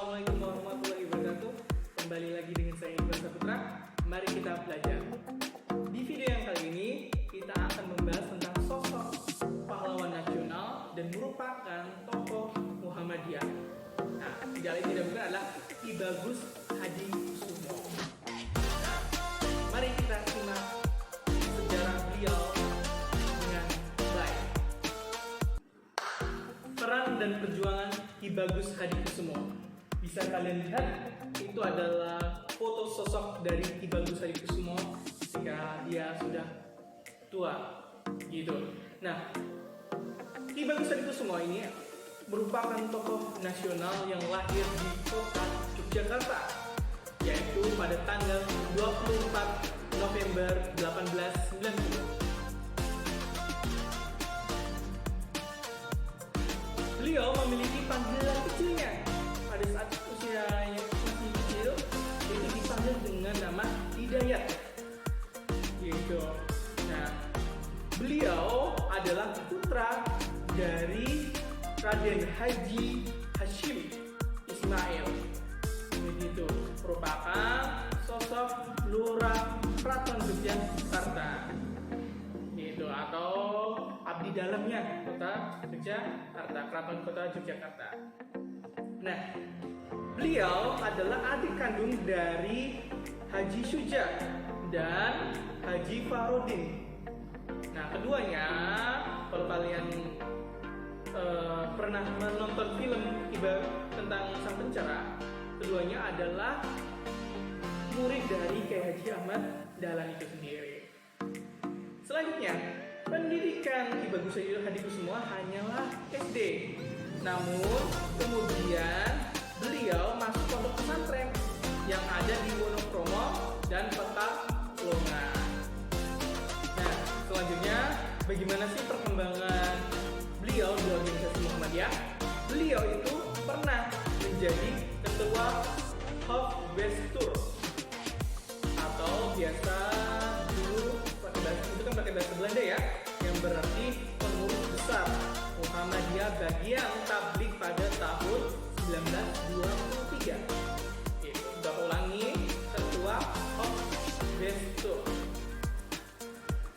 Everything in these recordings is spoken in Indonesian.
Assalamualaikum warahmatullahi wabarakatuh. Kembali lagi dengan saya Iqbal Saputra. Mari kita belajar. Di video yang kali ini kita akan membahas tentang sosok pahlawan nasional dan merupakan tokoh Muhammadiyah. Nah, tidak lain tidak bukan adalah Ki Bagus Hadikusumo. Mari kita simak sejarah beliau dengan baik. Peran dan perjuangan Ki Bagus Hadikusumo. Bisa kalian lihat, itu adalah foto sosok dari Ki Bagus Hadikusumo ketika dia sudah tua, gitu. Nah, Ki Bagus Hadikusumo ini merupakan tokoh nasional yang lahir di kota Yogyakarta, yaitu pada tanggal 24 November 1890. Beliau memiliki panggilan kecilnya pada saat usianya masih kecil, yaitu dipanggil dengan nama Hidayat. Gitu. Nah, beliau adalah putra dari Raden Haji Hashim Ismail. Begitu, merupakan sosok lurah Keraton Yogyakarta. Gitu, atau abdi dalamnya kota Yogyakarta, Keraton Kota Yogyakarta. Nah, beliau adalah adik kandung dari Haji Suja dan Haji Farudin. Nah, keduanya, kalau kalian pernah menonton film tentang Sang Pencerah, keduanya adalah murid dari Kiai Haji Ahmad Dahlan itu sendiri. Selanjutnya, pendidikan Ki Bagus Hadikusumo hanyalah SD. Namun, kemudian beliau masuk pondok pesantren yang ada di Wonokromo dan Pekalongan. Nah, selanjutnya, bagaimana sih perkembangan beliau di organisasi Muhammadiyah? Beliau itu pernah menjadi ketua Hofbestur, atau biasa dulu itu kan pakai bahasa Belanda ya, yang berarti pengurus besar Muhammadiyah bagian tabligh pada tahun 1923. Itu udah ulangi, ketua Hofbestur.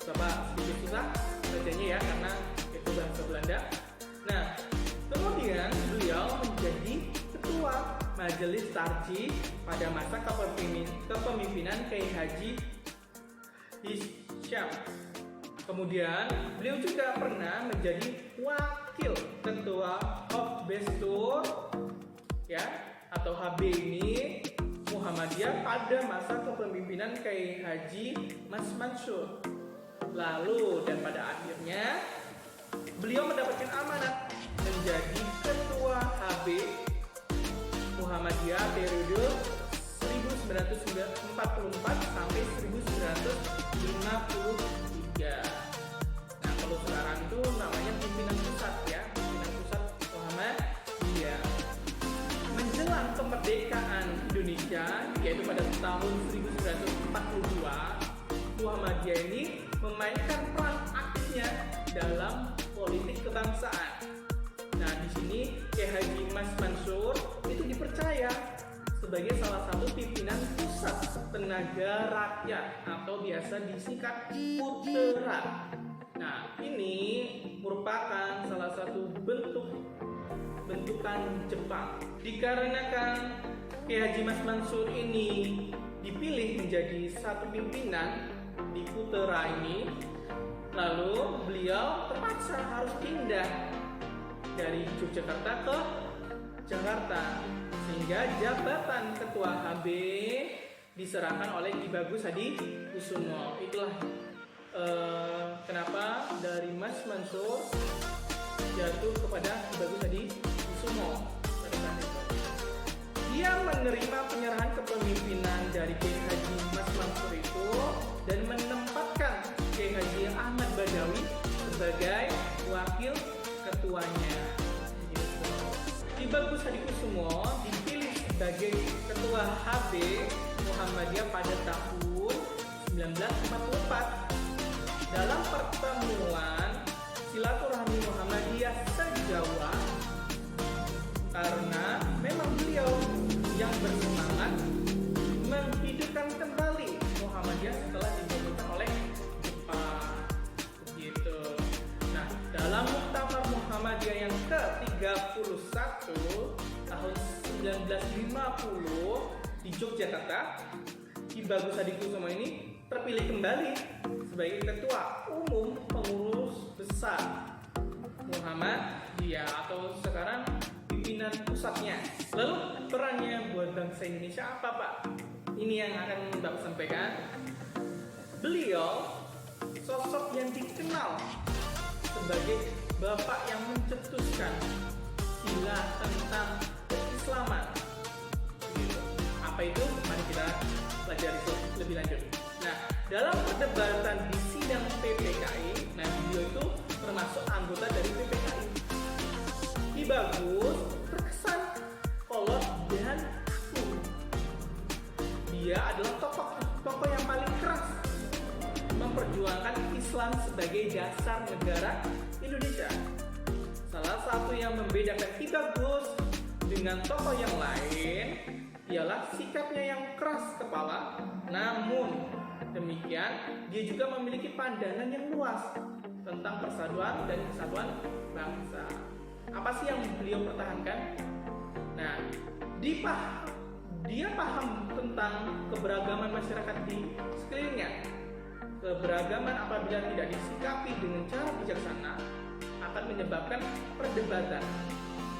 Coba sedikit susah bacanya ya, karena itu bahasa Belanda. Nah, kemudian beliau menjadi ketua Majelis Tarji pada masa kepemimpinan Kiai Haji Hisham. Kemudian beliau juga pernah menjadi wakil ketua Hofbestur ya, atau HB ini Muhammadiyah pada masa kepemimpinan Kiai Haji Mas Mansur. Lalu dan pada akhirnya beliau mendapatkan amanat menjadi ketua HB Muhammadiyah periode 1944 sampai 1953. Nah, kalau sekarang itu namanya pimpinan pusat ya, pimpinan pusat Muhammadiyah. Menjelang kemerdekaan Indonesia, yaitu pada tahun 1942, Muhammadiyah ini memainkan peran aktifnya dalam politik kebangsaan. Nah, di sini Kiai Haji Mas Mansur itu dipercaya sebagai salah satu pimpinan pusat tenaga rakyat atau biasa disingkat Putera. Nah, ini merupakan salah satu bentukan Jepang. Dikarenakan Kiai Haji Mas Mansur ini dipilih menjadi satu pimpinan di Putera ini, lalu beliau terpaksa harus pindah dari Yogyakarta ke Jakarta, sehingga jabatan ketua HB diserahkan oleh Ki Bagus Hadikusumo. Itulah kenapa dari Mas Mansur jatuh kepada Ki Bagus Hadikusumo pada saat itu. Dia menerima penyerahan kepemimpinan dari Kiai Haji Mas Mansur itu dan menempatkan Kiai Haji Ahmad Badawi sebagai wakil ketuanya. Ki Bagus Hadikusumo dipilih sebagai ketua HB Muhammadiyah pada tahun 1944 dalam pertemuan silaturahmi Muhammadiyah se-Jawa, karena memang beliau 1950 di Yogyakarta, Ki Bagus Hadikusumo ini terpilih kembali sebagai Ketua Umum Pengurus Besar Muhammadiyah atau sekarang pimpinan pusatnya. Lalu perannya buat bangsa Indonesia apa, Pak? Ini yang akan Bapak sampaikan. Beliau sosok yang dikenal sebagai bapak yang mencetuskan sila tentang keislaman. Apa itu? Mari kita pelajari lebih lanjut. Nah, dalam perdebatan di sidang PPKI, nah beliau itu termasuk anggota dari PPKI. Ki Bagus terkesan kolot dan kaku. Dia adalah tokoh yang paling keras memperjuangkan Islam sebagai dasar negara Indonesia. Salah satu yang membedakan Ki Bagus dengan tokoh yang lain ialah sikapnya yang keras kepala, namun demikian dia juga memiliki pandangan yang luas tentang persatuan dan kesatuan bangsa. Apa sih yang beliau pertahankan? Nah, dia paham tentang keberagaman masyarakat di sekelilingnya. Keberagaman apabila tidak disikapi dengan cara bijaksana akan menyebabkan perdebatan.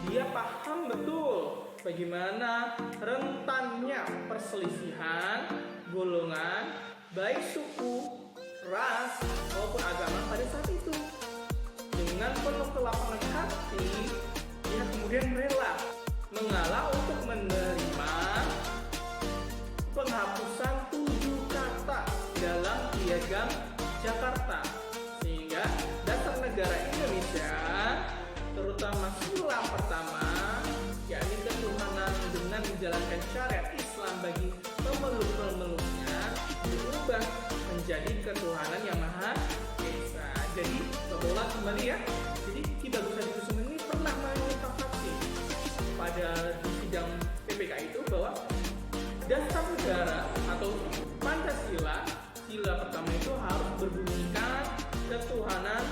Dia paham betul bagaimana rentannya perselisihan golongan, baik suku, ras, maupun agama pada saat itu. Dengan penuh kelapangan hati, dia kemudian rela mengalah untuk menerima penghapusan 7 kata dalam Piagam Jakarta, sehingga dasar negara Indonesia, terutama sila pertama, yakni ketuhanan dengan menjalankan syariat Islam bagi pemeluk-pemeluknya, diubah menjadi ketuhanan yang Maha Esa. Jadi, bapak kembali ya. Jadi Ki Bagus Hadikusumo ini pernah menyepakati pada sidang PPK itu bahwa dasar negara atau Pancasila, sila pertama itu harus berbunyikan ketuhanan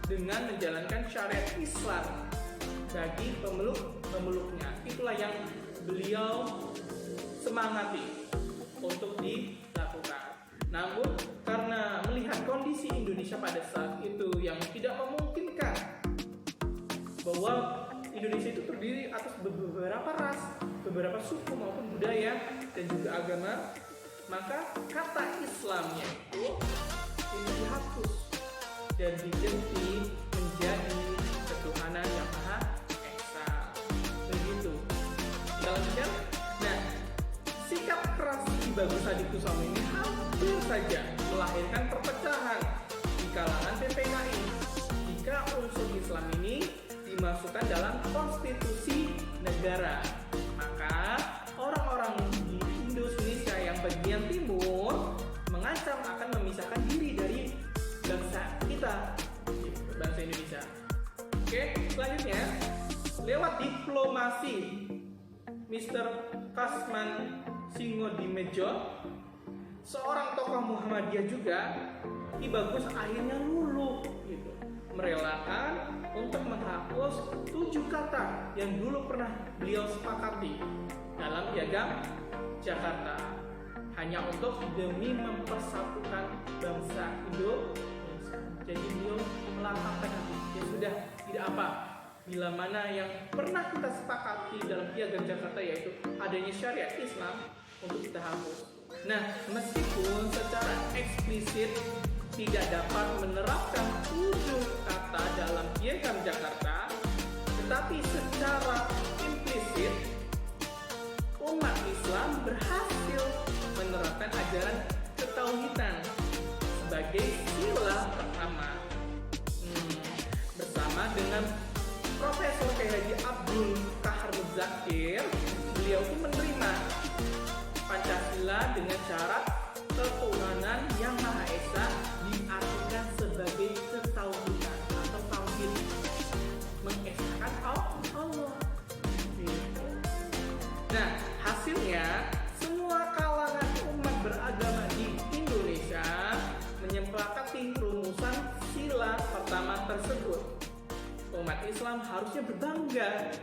dengan menjalankan syariat Islam bagi pemeluk-pemeluknya. Itulah yang beliau semangati untuk dilakukan. Namun karena melihat kondisi Indonesia pada saat itu yang tidak memungkinkan bahwa Indonesia itu terdiri atas beberapa ras, beberapa suku maupun budaya dan juga agama, maka kata Islamnya itu ini dihapus dan diganti menjadi ketuhanan yang Maha Esa. Begitu. Kita lanjutkan. Nah, sikap keras Ki Bagus Hadikusumo ini hampir saja melahirkan perpecahan di kalangan PPKI jika unsur Islam ini dimasukkan dalam konstitusi negara. Maka orang-orang di Indonesia yang bagian timur mengancam akan memisahkan diri dari bangsa kita, bangsa Indonesia. Oke, selanjutnya lewat diplomasi Mr. Kasman Singodimedjo, seorang tokoh Muhammadiyah juga, Ki Bagus akhirnya luluh gitu, merelakan untuk menghapus 7 kata yang dulu pernah beliau sepakati dalam Piagam Jakarta, hanya untuk demi mempersatukan bangsa Indonesia. Jadi beliau melangkahkan hati, ya sudah, tidak apa, bila mana yang pernah kita sepakati dalam Piagam Jakarta yaitu adanya syariat Islam untuk kita hapus. Nah, meskipun secara eksplisit tidak dapat menerapkan 7 kata dalam Piagam Jakarta, tetapi secara implisit umat Islam berhasil menerapkan ajaran ketauhidan sebagai sila pertama. Bersama dengan Profesor K. Haji Abdul Kahar Muzakir, beliau pun menerima Pancasila dengan syarat ketuhanan yang Maha Esa diartikan sebagai ketauhidan atau tauhid, mengesahkan Allah. Nah, hasilnya semua kalangan umat beragama di Indonesia menyepakati rumusan sila pertama tersebut. Umat Islam harusnya berbangga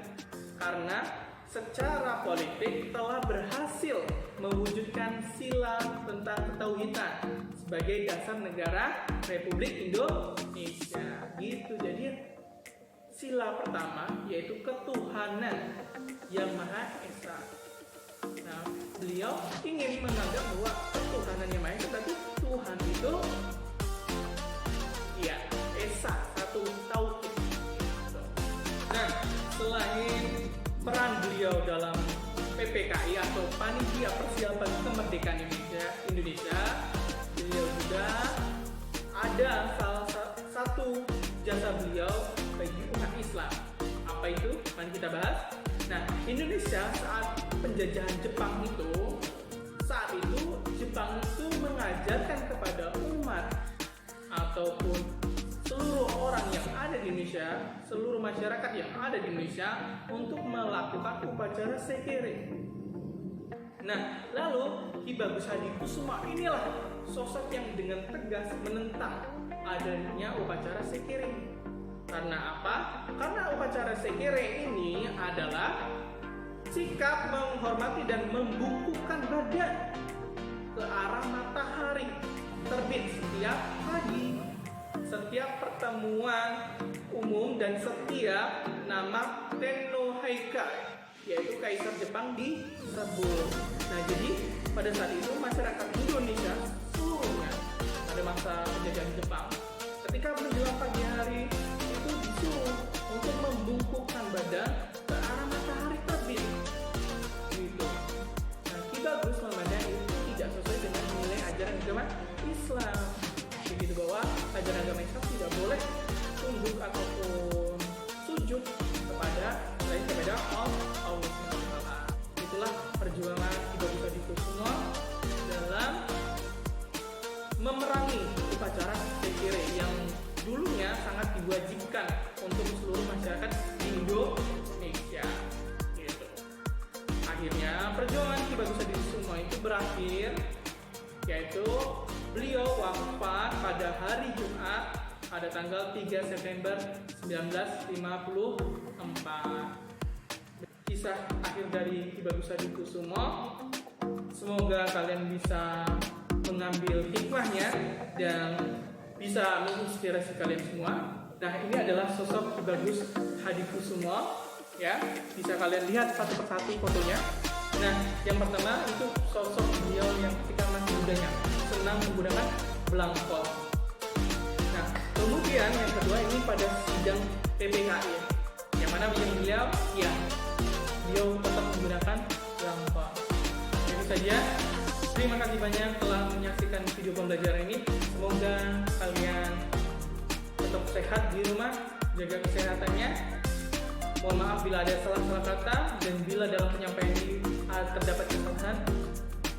karena secara politik telah berhasil mewujudkan sila tentang ketauhidan sebagai dasar negara Republik Indonesia. Gitu. Jadi sila pertama yaitu ketuhanan yang Maha Esa. Nah, beliau ingin menganggap bahwa ketuhanan yang Maha Esa, tapi Tuhan itu ya Esa, satu tauhid. Nah, selain peran beliau dalam PPKI atau Panitia Persiapan Kemerdekaan Indonesia, beliau juga ada salah satu jasa beliau bagi umat Islam. Apa itu? Mari kita bahas. Nah, Indonesia saat penjajahan Jepang saat itu Jepang itu mengajarkan kepada umat ataupun seluruh orang yang ada di Indonesia, seluruh masyarakat yang ada di Indonesia untuk melakukan upacara sekere. Nah, lalu Ki Bagus Hadikusuma inilah sosok yang dengan tegas menentang adanya upacara sekere. Karena apa? Karena upacara sekere ini adalah sikap menghormati dan membungkukkan badan ke arah matahari terbit setiap pagi, setiap pertemuan umum, dan setiap nama Tenno Haikai, yaitu Kaisar Jepang disebut. Nah, jadi pada saat itu masyarakat Indonesia seluruhnya pada masa penjajahan Jepang, ketika menjelang pagi hari itu disuruh untuk membungkukkan badan ke arah matahari terbit. Gitu. Nah, Ki Bagus memandang itu tidak sesuai dengan nilai ajaran agama Islam. Begitu, bahwa ajaran agama Islam tidak boleh tunduk ataupun sujud kepada selain kepada Allah SWT. Itulah perjuangan Ki Bagus Hadikusuma dalam memerangi upacara sekere yang dulunya sangat diwajibkan untuk seluruh masyarakat di Indonesia. Gitu. Akhirnya perjuangan Ki Bagus Hadikusuma itu berakhir, yaitu beliau wafat pada hari Jumat pada tanggal 3 September 1954. Kisah akhir dari Ki Bagus Hadikusuma. Semoga kalian bisa mengambil hikmahnya dan bisa menginspirasi kalian semua. Nah, ini adalah sosok Ki Bagus Hadikusuma, ya. Bisa kalian lihat satu persatu fotonya. Nah, yang pertama itu sosok beliau yang ketika masih mudanya senang menggunakan belangkon. Nah, kemudian yang kedua ini pada sidang PPKI, yang mana beliau tetap menggunakan belangkon. Itu saja. Terima kasih banyak telah menyaksikan video pembelajaran ini. Semoga kalian tetap sehat di rumah, jaga kesehatannya. Mohon maaf bila ada salah-salah kata, dan bila dalam penyampaian ini terdapat kesalahan,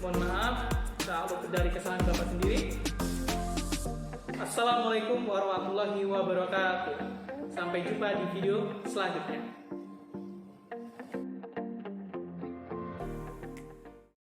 mohon maaf kalau dari kesalahan Bapak sendiri. Assalamualaikum warahmatullahi wabarakatuh. Sampai jumpa di video selanjutnya.